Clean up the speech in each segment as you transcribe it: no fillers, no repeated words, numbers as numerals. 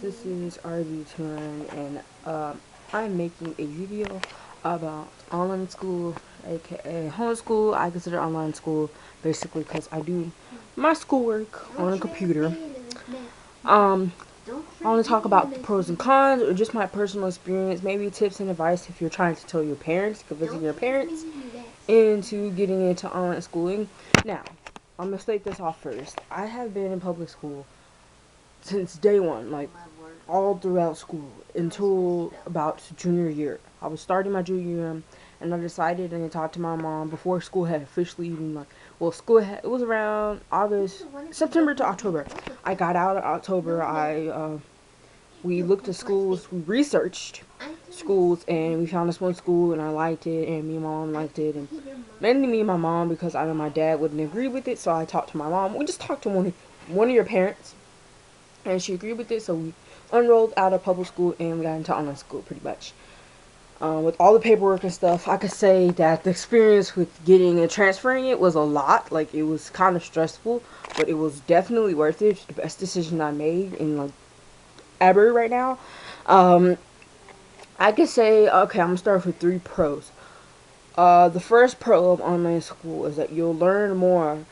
this is RV10, and I'm making a video about online school, aka homeschool. I consider online school basically because I do my schoolwork on a computer. Um, I want to talk about the pros and cons, or just my personal experience, maybe tips and advice if you're trying to tell your parents, convincing your parents into getting into online schooling. Now, I'm gonna state this off first. I have been in public school since day one, like all throughout school until about junior year. I was starting my junior year, and I decided and I talked to my mom before school had officially even it was around September to October. I got out in October. We looked at schools, we researched schools, and we found this one school, and I liked it, and me and my mom liked it, and mainly me and my mom because I know my dad wouldn't agree with it, so I talked to my mom. We just talked to one of your parents, and she agreed with it, so we enrolled out of public school and we got into online school pretty much. With all the paperwork and stuff, I could say that the experience with getting and transferring it was a lot. Like, it was kind of stressful, but it was definitely worth it. It's the best decision I made in like ever right now. I could say, okay, I'm gonna start with 3 pros. The first pro of online school is that you'll learn more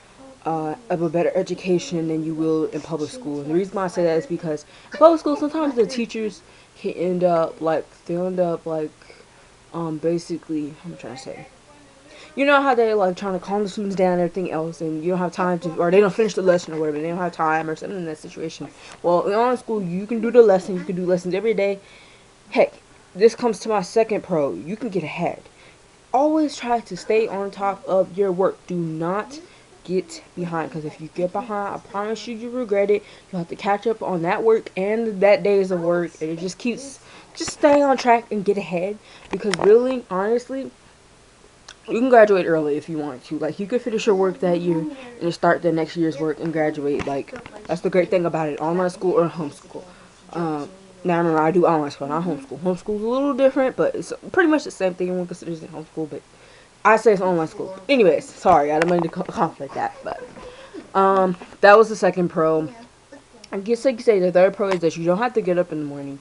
of a better education than you will in public school. And the reason why I say that is because in public school sometimes the teachers can end up like basically, I'm trying to say, you know how they like trying to calm the students down and everything else, and you don't have time to, or they don't finish the lesson or whatever, they don't have time or something in that situation. Well, in online school, you can do the lesson, you can do lessons every day. Heck, this comes to my second pro. You can get ahead. Always try to stay on top of your work. Do not get behind, because if you get behind, I promise you, you regret it. You have to catch up on that work and that day's of work, and it just stay on track and get ahead, because really, honestly, you can graduate early if you want to. Like, you could finish your work that year and start the next year's work and graduate. Like, that's the great thing about it, online school or homeschool. Now, remember, I do online school, not homeschool. Homeschool's a little different, but it's pretty much the same thing. Everyone considers it homeschool, but I say it's online school. Anyways, sorry, I didn't mean to conflict that, but that was the second pro. I guess I could say the third pro is that you don't have to get up in the morning.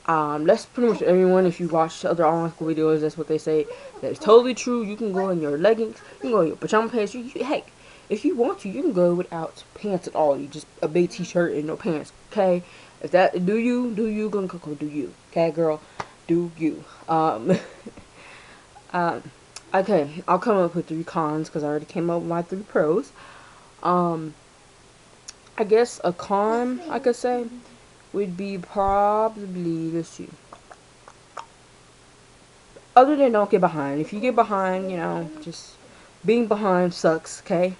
That's pretty much everyone. If you watch other online school videos, that's what they say. That's totally true. You can go in your leggings, you can go in your pajama pants. Heck, if you want to, you can go without pants at all. You just a big t-shirt and no pants. Okay, if that do you gonna go do you? Okay, girl, do you? Okay, I'll come up with 3 cons because I already came up with my 3 pros. I guess a con I could say would be probably, let's see, other than don't get behind. If you get behind, you know, just being behind sucks, okay?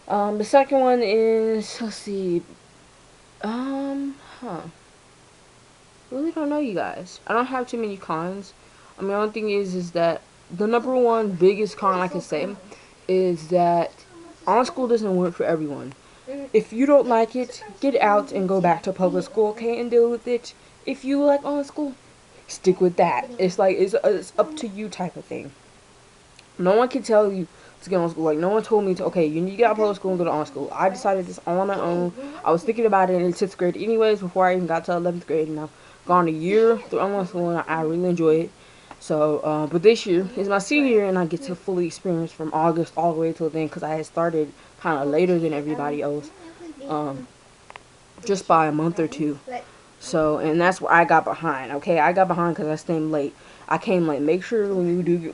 The second one is, let's see, really don't know, you guys. I don't have too many cons. I mean, the only thing is that the number one biggest con I can say is that online school doesn't work for everyone. If you don't like it, get out and go back to public school, okay, and deal with it. If you like online school, stick with that. It's like, it's up to you type of thing. No one can tell you to get on school. Like, no one told me to, okay, you need to get out of public school and go to online school. I decided this on my own. I was thinking about it in 6th grade anyways before I even got to 11th grade, and I've gone a year through online school, and I really enjoy it. So, but this year is my senior year, and I get to fully experience from August all the way till then, because I had started kind of later than everybody else, just by a month or 2. So, and that's where I got behind. Okay, I got behind because I came late. I came late. Make sure when you do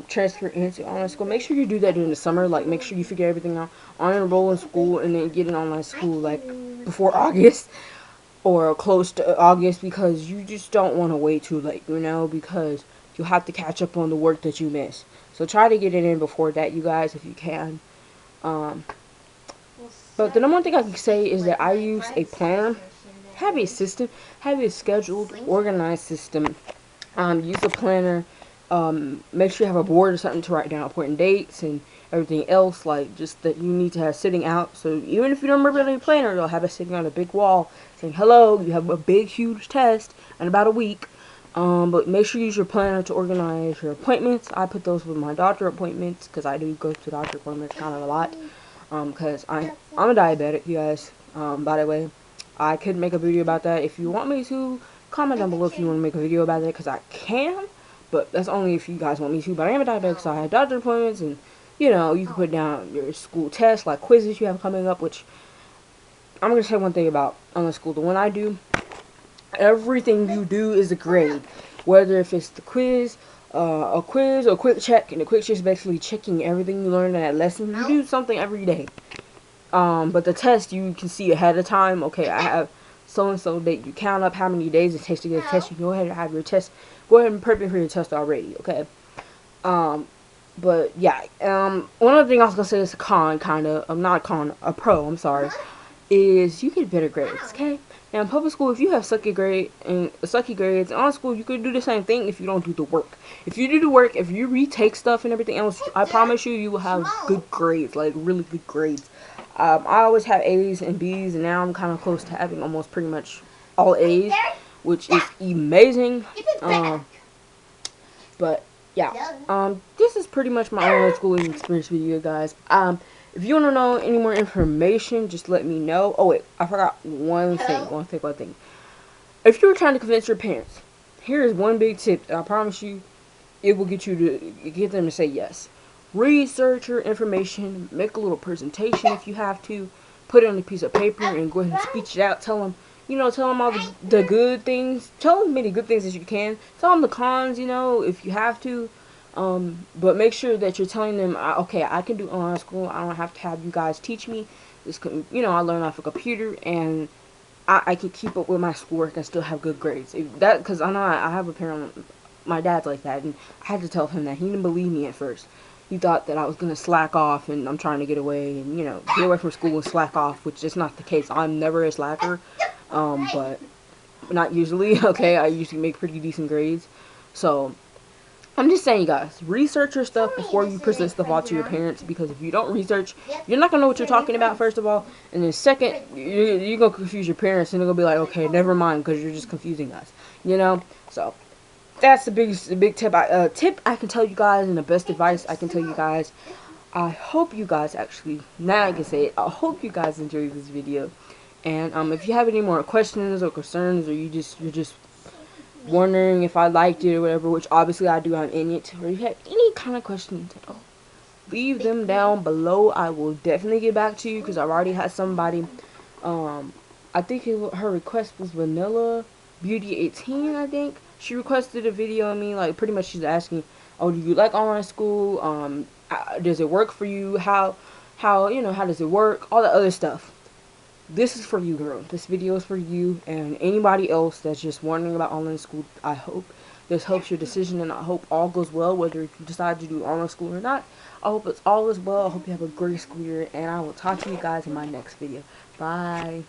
transfer into online school, make sure you do that during the summer. Like, make sure you figure everything out on enroll in school, and then get in online school like before August or close to August, because you just don't want to wait too late, you know, because you have to catch up on the work that you missed. So try to get it in before that, you guys, if you can. But the number one thing I can say is that I use a planner. Have a system, have a scheduled, organized system. Use a planner. Make sure you have a board or something to write down important dates and everything else, like just that you need to have sitting out. So even if you don't remember any planner, you'll have it sitting on a big wall saying, hello, you have a big, huge test in about a week. But make sure you use your planner to organize your appointments. I put those with my doctor appointments, because I do go to doctor appointments kind of a lot. Because I'm a diabetic, you guys, by the way. I could make a video about that. If you want me to, comment down below if you want to make a video about that, because I can. But that's only if you guys want me to. But I am a diabetic, so I have doctor appointments, and you know, you can put down your school tests, like quizzes you have coming up, which I'm going to say one thing about online school. The one I do, everything you do is a grade. Whether if it's the quiz, a quiz or a quick check, and the quick check is basically checking everything you learned in that lesson. You do something every day. But the test, you can see ahead of time. Okay, I have so-and-so date. You count up how many days it takes to get a test. You can go ahead and have your test. Go ahead and prepare for your test already, okay? But yeah, one other thing I was going to say is a con, kind of. Not a con, a pro, I'm sorry. Is you get better grades, okay? Now in public school, if you have sucky grades, on school you could do the same thing if you don't do the work. If you do the work, if you retake stuff and everything else, I promise you, you will have good grades, like really good grades. I always have A's and B's, and now I'm kind of close to having almost pretty much all A's, which is amazing. But yeah, this is pretty much my online schooling experience video, guys. If you want to know any more information, just let me know. Oh wait, I forgot one thing. If you're trying to convince your parents, here is one big tip that I promise you, it will get them to say yes. Research your information, make a little presentation if you have to, put it on a piece of paper and go ahead and speech it out. Tell them, tell them all the good things. Tell them as many good things as you can. Tell them the cons, if you have to. But make sure that you're telling them, okay, I can do online school. I don't have to have you guys teach me. I learn off a computer, and I can keep up with my schoolwork and still have good grades. Because I know I have a parent, my dad's like that, and I had to tell him that. He didn't believe me at first. He thought that I was going to slack off, and I'm trying to get away, and, get away from school and slack off, which is not the case. I'm never a slacker, but not usually, okay? I usually make pretty decent grades. So I'm just saying, guys, research your stuff before you present stuff out to your parents, because if you don't research, you're not going to know what you're talking about, first of all, and then second, you're going to confuse your parents, and they're going to be like, okay, never mind, because you're just confusing us, so that's the big tip I can tell you guys, and the best advice I can tell you guys. I hope you guys now I can say it, I hope you guys enjoyed this video, and if you have any more questions or concerns, or you're just wondering if I liked it or whatever, which obviously I do, I'm in it, or you have any kind of questions at all, leave them down below. I will definitely get back to you, because I've already had somebody, I think her request was Vanilla Beauty 18, I think. She requested a video of me, like pretty much she's asking, oh, do you like online school, does it work for you, how does it work, all that other stuff. This is for you, girl. This video is for you and anybody else that's just wondering about online school. I hope this helps your decision, and I hope all goes well, whether if you decide to do online school or not. I hope all is well. I hope you have a great school year, and I will talk to you guys in my next video. Bye.